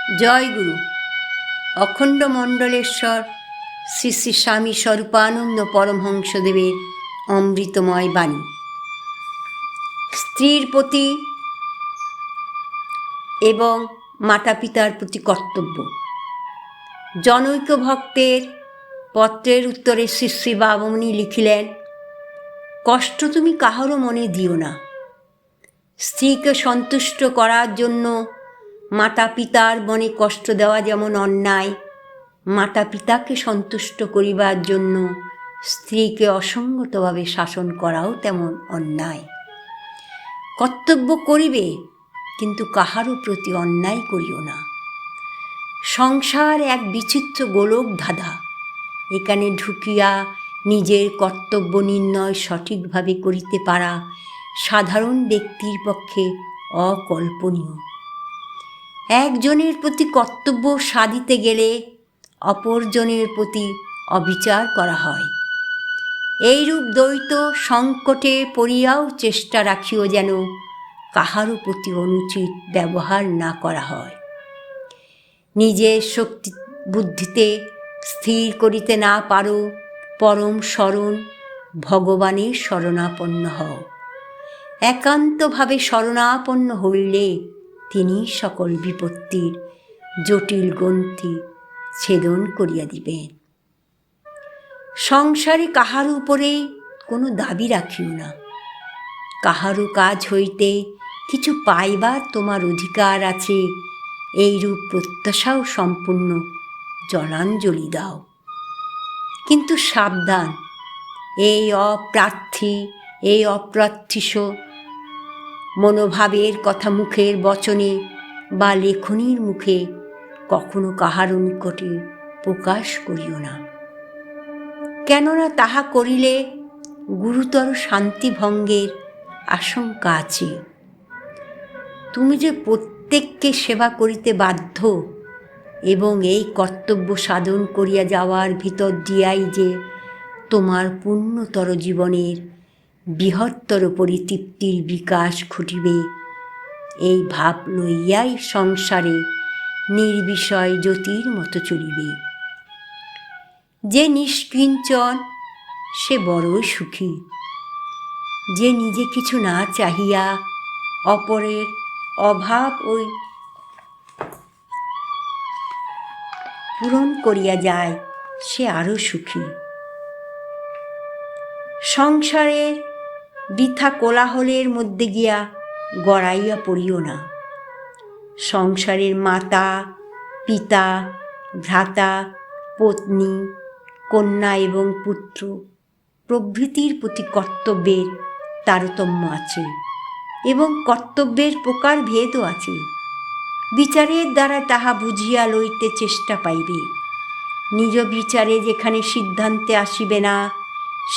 জয় গুরু। অখণ্ড মণ্ডলেশ্বর শ্রী শ্রী স্বামী স্বরূপানন্দ পরমহংসদেবের অমৃতময় বাণী। স্ত্রীর প্রতি এবং মাতা পিতার প্রতি কর্তব্য। জনৈক ভক্তের পত্রের উত্তরে শ্রী শ্রী বাবামণি লিখিলেন, কষ্ট তুমি কাহারও মনে দিও না। স্ত্রীকে সন্তুষ্ট করার জন্য মাতা পিতার মনে কষ্ট দেওয়া যেমন অন্যায়, মাতা পিতাকে সন্তুষ্ট করিবার জন্য স্ত্রীকে অসঙ্গতভাবে শাসন করাও তেমন অন্যায়। কর্তব্য করিবে, কিন্তু কাহারও প্রতি অন্যায় করিও না। সংসার এক বিচিত্র গোলক ধাঁধা। এখানে ঢুকিয়া নিজের কর্তব্য নির্ণয় সঠিকভাবে করিতে পারা সাধারণ ব্যক্তির পক্ষে অকল্পনীয়। একজনের প্রতি কর্তব্য সাধিতে গেলে অপরজনের প্রতি অবিচার করা হয়। এইরূপ দ্বৈত সংকটে পড়িয়াও চেষ্টা রাখিও যেন কাহারও প্রতি অনুচিত ব্যবহার না করা হয়। নিজের শক্তি বুদ্ধিতে স্থির করিতে না পারো, পরম শরণ ভগবানের শরণাপন্ন হও। একান্তভাবে শরণাপন্ন হইলে তিনি সকল বিপত্তির জটিল গ্রন্থি ছেদন করিয়া দিবেন। সংসারে কাহার উপরে কোনো দাবি রাখিও না। কাহারও কাজ হইতে কিছু পাইবার তোমার অধিকার আছে, এইরূপ প্রত্যাশাও সম্পূর্ণ জলাঞ্জলি দাও। কিন্তু সাবধান, এই অপ্রার্থিস মনোভাবের কথা মুখের বচনে বা লেখনীর মুখে কখনো কাহারও নিকটে প্রকাশ করিও না। কেননা তাহা করিলে গুরুতর শান্তিভঙ্গের আশঙ্কা আছে। তুমি যে প্রত্যেককে সেবা করিতে বাধ্য এবং এই কর্তব্য সাধন করিয়া যাওয়ার ভিতর দিয়াই যে তোমার পূর্ণতর জীবনের বৃহত্তর পরিতৃপ্তির বিকাশ ঘটিবে, এই ভাব লইয়াই সংসারে নির্বিষয় জ্যোতির মতো চলিবে। যে নিষ্কিঞ্চন সে বড়ই সুখী। যে নিজে কিছু না চাহিয়া অপরের অভাব ওই পূরণ করিয়া যায়, সে আরও সুখী। সংসারের বৃথা কোলাহলের মধ্যে গিয়া গড়াইয়া পড়িও না। সংসারের মাতা পিতা ভ্রাতা পত্নী কন্যা এবং পুত্র প্রভৃতির প্রতি কর্তব্যের তারতম্য আছে এবং কর্তব্যের প্রকারভেদও আছে। বিচারের দ্বারা তাহা বুঝিয়া লইতে চেষ্টা পাইবে। নিজ বিচারে যেখানে সিদ্ধান্তে আসিবে না,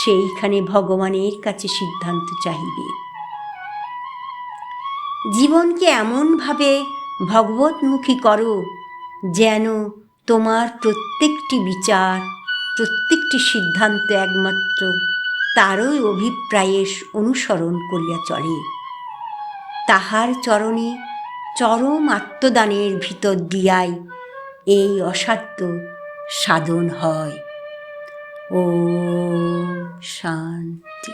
সেইখানে ভগবানের কাছে সিদ্ধান্ত চাহিবে। জীবনকে এমনভাবে ভগবৎমুখী করো যেন তোমার প্রত্যেকটি বিচার, প্রত্যেকটি সিদ্ধান্ত একমাত্র তারই অভিপ্রায়ের অনুসরণ করিয়া চলে। তাহার চরণে চরম আত্মদানের ভিতর দিয়াই এই অসাধ্য সাধন হয়। ওম শান্তি।